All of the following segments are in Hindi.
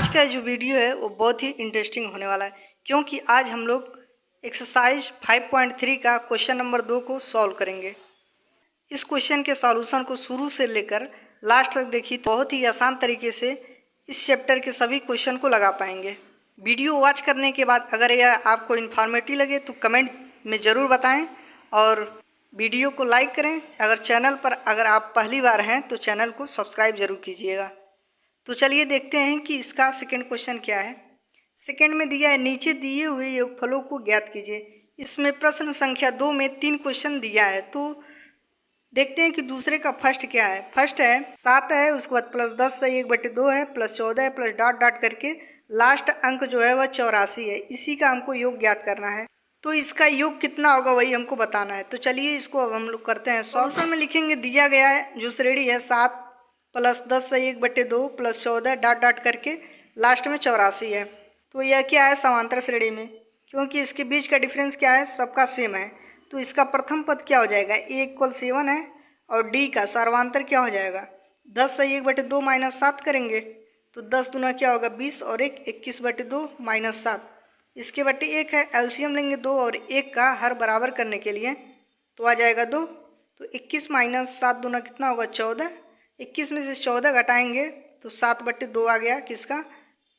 आज का जो वीडियो है वो बहुत ही इंटरेस्टिंग होने वाला है, क्योंकि आज हम लोग एक्सरसाइज 5.3 का क्वेश्चन नंबर 2 को सॉल्व करेंगे। इस क्वेश्चन के सॉल्यूशन को शुरू से लेकर लास्ट तक देखिए, बहुत ही आसान तरीके से इस चैप्टर के सभी क्वेश्चन को लगा पाएंगे। वीडियो वॉच करने के बाद अगर यह आपको इन्फॉर्मेटिव लगे तो कमेंट में ज़रूर बताएं और वीडियो को लाइक करें। अगर आप पहली बार हैं तो चैनल को सब्सक्राइब जरूर कीजिएगा। तो चलिए देखते हैं कि इसका सेकंड क्वेश्चन क्या है। सेकंड में दिया है, नीचे दिए हुए योगफलों को ज्ञात कीजिए। इसमें प्रश्न संख्या 2 में 3 क्वेश्चन दिया है, तो देखते हैं कि दूसरे का फर्स्ट क्या है। फर्स्ट है 7 है, उसके बाद प्लस 10 से 1/2 है, प्लस 14 है, प्लस डॉट डॉट करके लास्ट अंक जो है वह 84 है। इसी का हमको योग ज्ञात करना है। तो इसका योग कितना होगा वही हमको बताना है। तो चलिए इसको अब हम लोग करते हैं। सॉल्यूशन में लिखेंगे, दिया गया है जो श्रेणी है 7 प्लस 10 से 1/2 प्लस 14 डॉट डॉट करके लास्ट में 84 है। तो यह क्या है, समांतर श्रेणी में, क्योंकि इसके बीच का डिफरेंस क्या है, सबका सेम है। तो इसका प्रथम पद क्या हो जाएगा, a = 7 है, और d का सर्वांतर क्या हो जाएगा, 10 से 1/2 माइनस 7 करेंगे तो 10 दूना क्या होगा 20, और 1 21/2 माइनस 7, इसके बटे 1 है। एलसीएम लेंगे 2 और 1 का हर बराबर करने के लिए, तो आ जाएगा 2। तो 21 माइनस 7 दूना कितना होगा 14, 21 में से 14 घटाएंगे तो 7/2 आ गया किसका,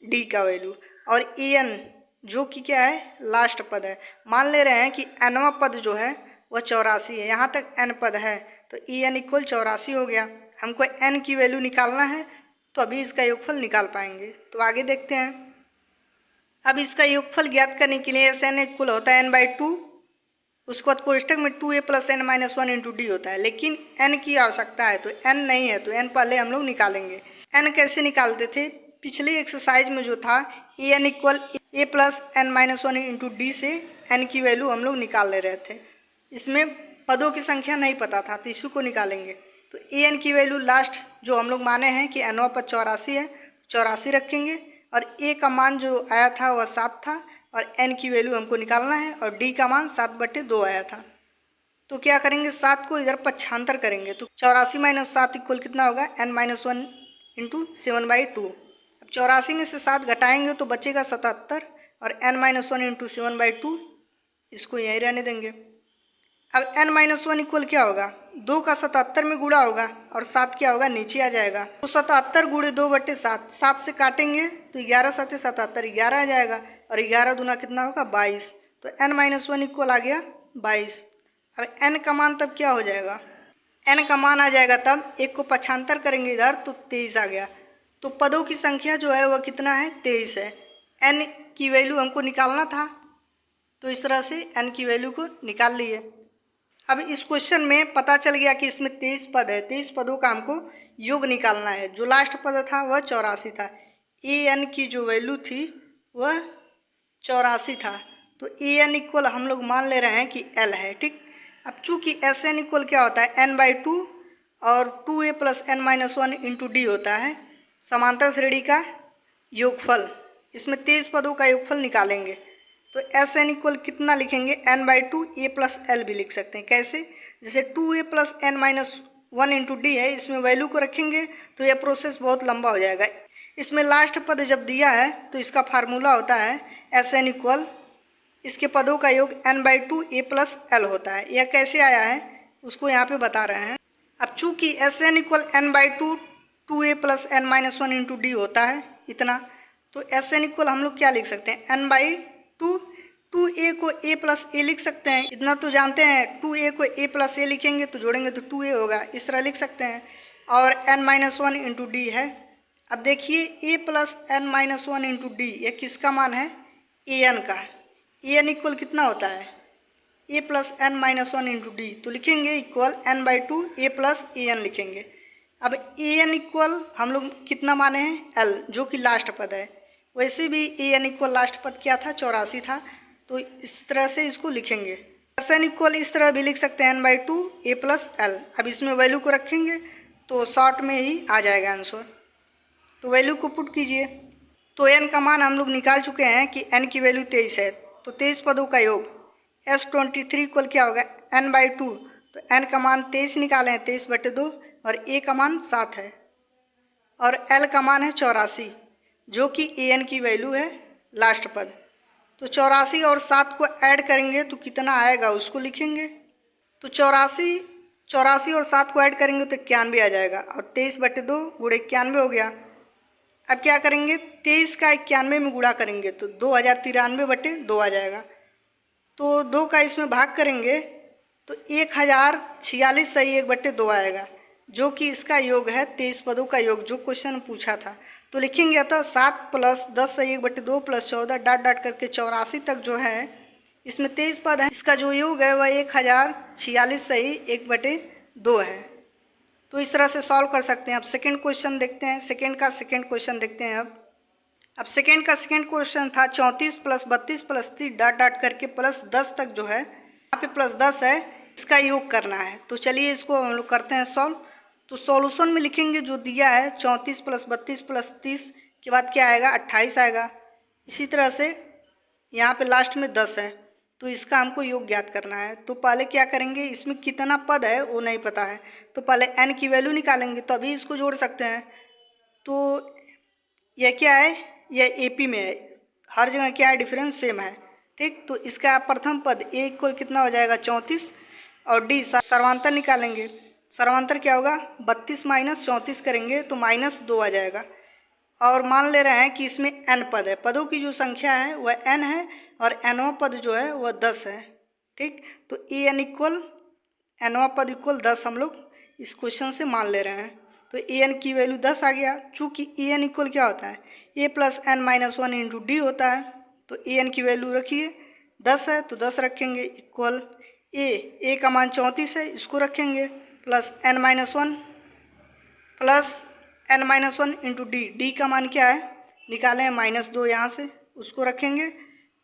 डी का वैल्यू। और एन जो कि क्या है, लास्ट पद है। मान ले रहे हैं कि एनवा पद जो है वह 84 है, यहाँ तक एन पद है, तो एन = 84 हो गया। हमको एन की वैल्यू निकालना है, तो अभी इसका योगफल निकाल पाएंगे। तो आगे देखते हैं। अब इसका योगफल ज्ञात करने के लिए एस एन इक्वल होता है n/2, उसके बाद कोष्टक में 2a + n - 1 × d होता है, लेकिन n की आवश्यकता है तो n नहीं है, तो n पहले हम लोग निकालेंगे। n कैसे निकालते थे, पिछले एक्सरसाइज में जो था an = a + n - 1 × d से n की वैल्यू हम लोग निकाल ले रहे थे। इसमें पदों की संख्या नहीं पता था, तो इसी को निकालेंगे। तो an की वैल्यू लास्ट जो हम लोग माने हैं कि nवा पद 84 है, 84 रखेंगे, और a का मान जो आया था वह 7 था, और n की वैल्यू हमको निकालना है, और d का मान 7/2 आया था। तो क्या करेंगे, 7 को इधर पक्षांतर करेंगे, तो 84 - 7 = कितना होगा, n - 1 × 7/2। अब 84 में से 7 घटाएंगे तो बचेगा 77, और n - 1 × 7/2 इसको यहीं रहने देंगे। अब n - 1 = क्या होगा, 2 का 77 में गुणा होगा, और 7 क्या होगा, नीचे आ जाएगा। तो 77 × 2/7, 7 से काटेंगे तो 11 × 7 = 77, 11 आ जाएगा, और 11 दूना कितना होगा 22। तो n - 1 = आ गया 22। अब n का मान तब क्या हो जाएगा, n का मान आ जाएगा तब 1 को पक्षांतर करेंगे इधर तो 23 आ गया। तो पदों की संख्या जो है वह कितना है, 23 है। n की वैल्यू हमको निकालना था, तो इस तरह से n की वैल्यू को निकाल लिए। अब इस क्वेश्चन में पता चल गया कि इसमें 23 पद है, 23 पदों का हमको योग निकालना है। जो लास्ट पद था वह 84 था, an की जो वैल्यू थी वह 84 था। तो an = हम लोग मान ले रहे हैं कि l है, ठीक। अब चूँकि Sn = क्या होता है, n/2 और 2a + n - 1 × d होता है समांतर श्रेणी का योगफल। इसमें 23 पदों का योगफल निकालेंगे, तो Sn = कितना लिखेंगे, n/2 a + l भी लिख सकते हैं। कैसे, जैसे 2a + n - 1 × d है, इसमें वैल्यू को रखेंगे तो यह प्रोसेस बहुत लंबा हो जाएगा। इसमें लास्ट पद जब दिया है तो इसका फार्मूला होता है Sn = इसके पदों का योग n/2 a + l होता है। यह कैसे आया है उसको यहाँ पे बता रहे हैं। अब चूँकि Sn = n/2 2a + n - 1 × d होता है इतना, तो Sn = हम लोग क्या लिख सकते हैं, n/2, 2a को a + a लिख सकते हैं, इतना तो जानते हैं। 2a को a + a लिखेंगे तो जोड़ेंगे तो 2a होगा, इस तरह लिख सकते हैं। और n - 1 × d है। अब देखिए a + n - 1 × d यह किसका मान है, an का। an = कितना होता है, a + n - 1 × d, तो लिखेंगे इक्वल n/2 a + an लिखेंगे। अब an = हम लोग कितना माने हैं, l, जो कि लास्ट पद है। वैसे भी an = लास्ट पद क्या था, 84 था, तो इस तरह से इसको लिखेंगे। Sn = इस तरह भी लिख सकते हैं, n/2 a + l। अब इसमें वैल्यू को रखेंगे तो शॉर्ट में ही आ जाएगा आंसर। तो वैल्यू को पुट कीजिए, तो n का मान हम लोग निकाल चुके हैं कि n की वैल्यू 23 है। तो 23 पदों का योग S23 = क्या होगा, n/2, तो n का मान 23 निकाले हैं, 23/2, और a का मान 7 है, और l का मान है 84। जो कि an की वैल्यू है लास्ट पद। तो 84 और 7 को ऐड करेंगे तो कितना आएगा उसको लिखेंगे। तो 84 और 7 को ऐड करेंगे तो 91 आ जाएगा, और 23/2 गुणे 91 हो गया। अब क्या करेंगे, 23 का 91 में गुणा करेंगे तो 2093/2 आ जाएगा। तो 2 का इसमें भाग करेंगे तो 1046 सही 1/2 आएगा, जो कि इसका योग है 23 पदों का योग, जो क्वेश्चन पूछा था। तो लिखेंगे अतः 7 + 10 सही 1/2 + 14 डाट डाट करके 84 तक जो है, इसमें 23 पद है, इसका जो योग है वह 1046 सही 1/2 है। तो इस तरह से सॉल्व कर सकते हैं। अब सेकंड क्वेश्चन देखते हैं, सेकंड क्वेश्चन देखते हैं। अब सेकंड क्वेश्चन था 34 + 32 + 30 डाट डाट करके +10 तक जो है, यहाँ पे +10 है, इसका योग करना है। तो चलिए इसको हम लोग करते हैं सॉल्व। तो सॉल्यूशन में लिखेंगे जो दिया है 34 + 32 + 30 के बाद क्या आएगा, 28 आएगा। इसी तरह से यहाँ पे लास्ट में 10 है, तो इसका हमको योग ज्ञात करना है। तो पहले क्या करेंगे, इसमें कितना पद है वो नहीं पता है, तो पहले n की वैल्यू निकालेंगे तो अभी इसको जोड़ सकते हैं। तो यह क्या है, यह AP में है, हर जगह क्या है, डिफरेंस सेम है, ठीक। तो इसका प्रथम पद a इक्वल कितना हो जाएगा, 34, और d सर्वांतर निकालेंगे। सर्वांतर क्या होगा, 32 - 34 करेंगे तो -2 आ जाएगा। और मान ले रहे हैं कि इसमें n पद है, पदों की जो संख्या है वह n है, और nवां पद जो है वह 10 है, ठीक। तो an इक्वल nवां पद इक्वल 10 हम लोग इस क्वेश्चन से मान ले रहे हैं। तो an की वैल्यू 10 आ गया। चूँकि an इक्वल क्या होता है, a + n - 1 × d होता है। तो an की वैल्यू रखिए 10 है, तो 10 रखेंगे इक्वल a का मान 34 है, इसको रखेंगे प्लस n - 1 × d का मान क्या है, निकालें -2 यहाँ से, उसको रखेंगे।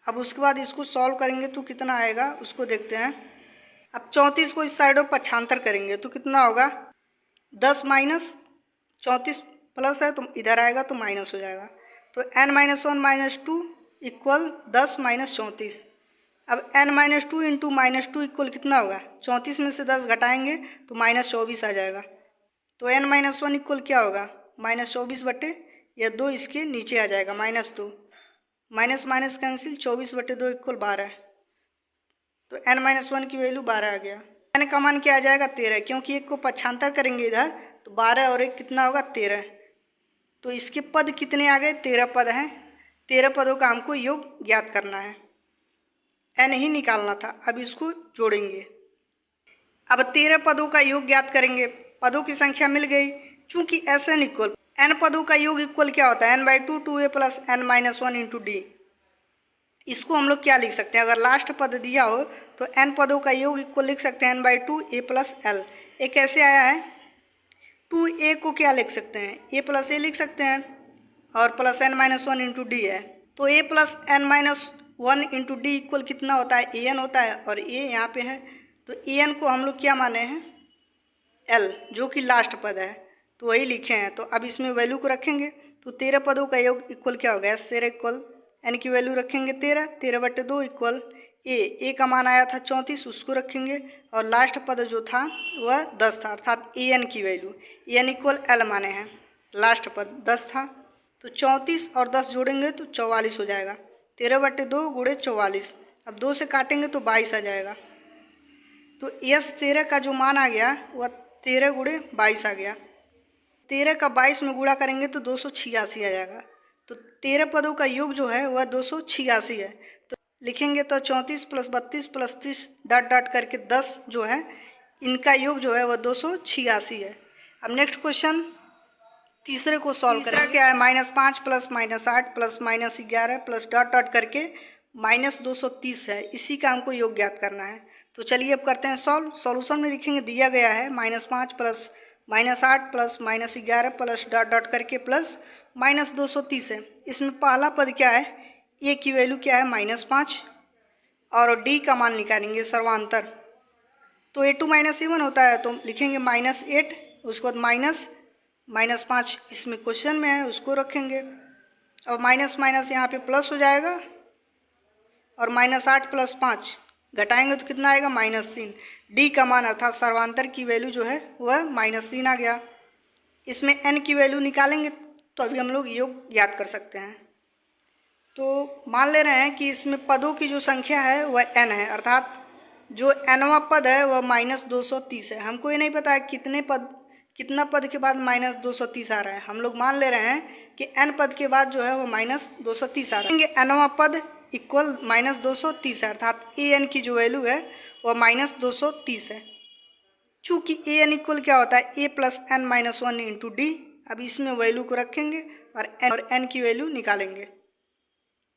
अब उसके बाद इसको सॉल्व करेंगे तो कितना आएगा उसको देखते हैं। अब 34 को इस साइड और पक्षांतर करेंगे तो कितना होगा, 10 - 34 प्लस है तो इधर आएगा तो माइनस हो जाएगा। तो n - 1 - 2 इक्वल 10 - 34। अब n - 2 × -2 इक्वल कितना होगा, 34 में से 10 घटाएंगे तो -24 आ जाएगा। तो n - 1 इक्वल क्या होगा, -24/, यह 2 इसके नीचे आ जाएगा, -2, माइनस माइनस कैंसिल, 24/2 इक्वल 12। तो n - 1 की वैल्यू 12 आ गया। n का मान क्या आ जाएगा, 13, क्योंकि एक को पक्षांतर करेंगे इधर तो 12 और 1 कितना होगा, 13। तो इसके पद कितने आ गए, 13 पद हैं। 13 पदों का हमको योग ज्ञात करना है, n ही निकालना था। अब इसको जोड़ेंगे। अब 13 पदों का योग ज्ञात करेंगे, पदों की संख्या मिल गई। चूंकि Sn इक्वल n पदों का योग इक्वल क्या होता है, n/2 2a + n - 1 × d। इसको हम लोग क्या लिख सकते हैं, अगर लास्ट पद दिया हो तो n पदों का योग इक्वल लिख सकते हैं n/2 a + l। ये कैसे आया है, 2a को क्या लिख सकते हैं, a + a लिख सकते हैं, और प्लस n - 1 × d है। तो a + n - 1 × d इक्वल कितना होता है, an होता है, और a यहाँ पे है। तो an को हम लोग क्या माने हैं, l, जो कि लास्ट पद है, तो वही लिखे हैं। तो अब इसमें वैल्यू को रखेंगे तो 13 पदों का योग इक्वल क्या होगा, 13 इक्वल n की वैल्यू रखेंगे 13, 13/2 इक्वल a का मान आया था 34, उसको रखेंगे, और लास्ट पद जो था वह 10 था, अर्थात an की वैल्यू n इक्वल l माने हैं, लास्ट पद 10 था। तो 34 और 10 जोड़ेंगे तो 44 हो जाएगा, 13/2 गुणे 44। अब 2 से काटेंगे तो 22 आ जाएगा। तो यस 13 का जो मान आ गया वह 13 गुणे 22 आ गया। 13 का 22 में गुणा करेंगे तो 286 आ जाएगा। तो 13 पदों का योग जो है वह 286 है। तो लिखेंगे तो 34 + 32 + 30 डाट डाट करके 10 जो है, इनका योग जो है वह 286 है। अब नेक्स्ट क्वेश्चन तीसरे को सॉल्व करेंगे। तीसरा क्या है, -5 + -8 + -11 प्लस डॉट डॉट करके -230 है, इसी का हमको योग ज्ञात करना है। तो चलिए अब करते हैं सॉल्व। सॉल्यूशन में लिखेंगे दिया गया है -5 + -8 + -11 प्लस डॉट डॉट करके प्लस -230 है। इसमें पहला पद क्या है, a की वैल्यू क्या है, -5, और d का मान निकालेंगे सर्वांतर। तो a2 - a1 होता है, तो लिखेंगे -8, उसके बाद -5 इसमें क्वेश्चन में है, उसको रखेंगे। अब माइनस माइनस यहाँ पे प्लस हो जाएगा, और -8 + 5 घटाएंगे तो कितना आएगा, -3। d का मान अर्थात सर्वांतर की वैल्यू जो है वह -3 आ गया। इसमें n की वैल्यू निकालेंगे तो अभी हम लोग योग याद कर सकते हैं। तो मान ले रहे हैं कि इसमें पदों की जो संख्या है वह n है, अर्थात जो nवां पद है वह -230 है। हमको ये नहीं पता है कितना पद के बाद -230 आ रहा है। हम लोग मान ले रहे हैं कि n पद के बाद जो है वो -230 आ रहा है। nवां पद इक्वल -230 है, अर्थात an की जो वैल्यू है वह -230 है। चूँकि an इक्वल क्या होता है, a + n-1 इंटू डी। अब इसमें वैल्यू को रखेंगे और n की वैल्यू निकालेंगे।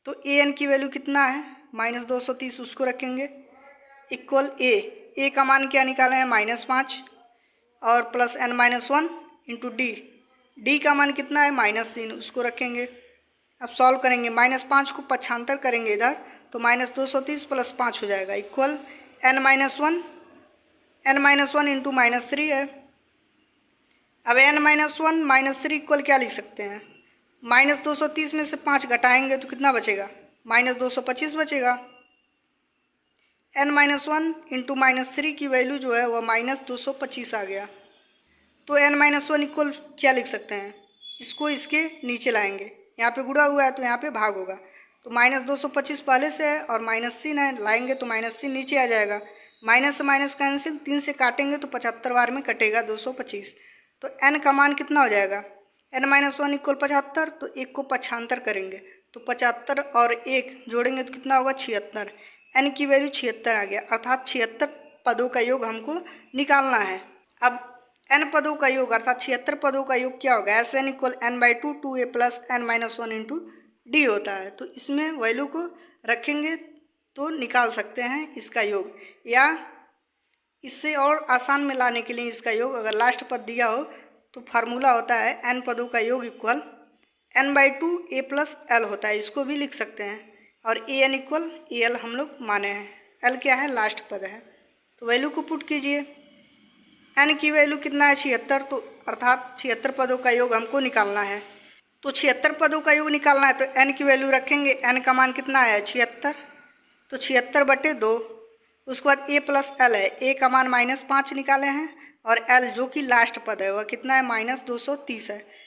तो an की वैल्यू कितना है, -230, उसको रखेंगे इक्वल a का मान क्या निकाले हैं, -5 और +n-1 इंटू डी का मान कितना है, -3, उसको रखेंगे। अब सॉल्व करेंगे, -5 को पक्षांतर करेंगे इधर तो -230 + 5 हो जाएगा इक्वल n-1 इंटू -3 है। अब n-1 -3 इक्वल क्या लिख सकते हैं, -230 में से 5 घटाएंगे तो कितना बचेगा, -225 बचेगा। n-1 इंटू -3 की वैल्यू जो है वह -225 आ गया। तो n-1 इक्वल क्या लिख सकते हैं, इसको इसके नीचे लाएंगे, यहाँ पे गुणा हुआ है तो यहाँ पे भाग होगा। तो -225 पहले से है और -3 है, लाएंगे तो -3 नीचे आ जाएगा। माइनस से माइनस कैंसिल, 3 से काटेंगे तो 75 बार में कटेगा 225। तो n का मान कितना हो जाएगा, n-1 इक्वल 75। तो 1 को पक्षांतर करेंगे तो 75 और 1 जोड़ेंगे तो कितना होगा, 76। n की वैल्यू 76 आ गया, अर्थात 76 पदों का योग हमको निकालना है। अब n पदों का योग अर्थात 76 पदों का योग क्या होगा, Sn equal n/2 2a + n-1 into D होता है। तो इसमें वैल्यू को रखेंगे तो निकाल सकते हैं इसका योग, या इससे और आसान में लाने के लिए इसका योग अगर लास्ट पद दिया हो तो फार्मूला होता है n पदों का योग इक्वल n/2 a + l होता है, इसको भी लिख सकते हैं। और an इक्वल al हम लोग माने हैं, l क्या है, लास्ट पद है। तो वैल्यू को पुट कीजिए, n की वैल्यू कितना है, 76। तो अर्थात 76 पदों का योग हमको निकालना है। तो 76 पदों का योग निकालना है तो n की वैल्यू रखेंगे, n का मान कितना है, 76। तो 76/2, उसके बाद a + l है, a का मान -5 निकाले हैं और l जो कि लास्ट पद है वह कितना है, -230 है।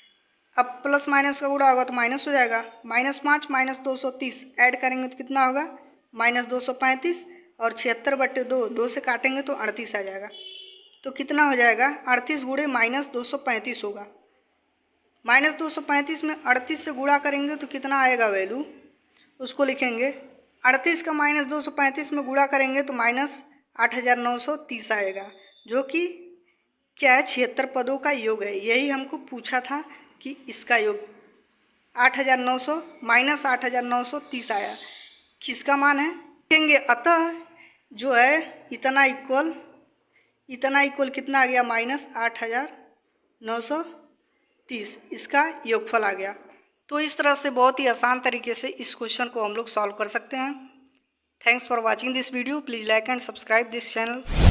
अब प्लस माइनस का गुणा होगा तो माइनस हो जाएगा, -5 -230 ऐड करेंगे तो कितना होगा, -235 और 76/2, 2 से काटेंगे तो 38 आ जाएगा। तो कितना हो जाएगा, 38 गुणे -235 होगा। -235 में 38 से गुणा करेंगे तो कितना आएगा वैल्यू, उसको लिखेंगे। 38 का -235 में गुणा करेंगे तो -8930 आएगा, जो कि क्या है, 76 पदों का योग है। यही हमको पूछा था कि इसका योग 8900 - 8930 आया, किसका मान है लिखेंगे। अतः जो है इतना इक्वल कितना आ गया, -8930, इसका योगफल आ गया। तो इस तरह से बहुत ही आसान तरीके से इस क्वेश्चन को हम लोग सॉल्व कर सकते हैं। Thanks for watching this video, please like and subscribe this channel.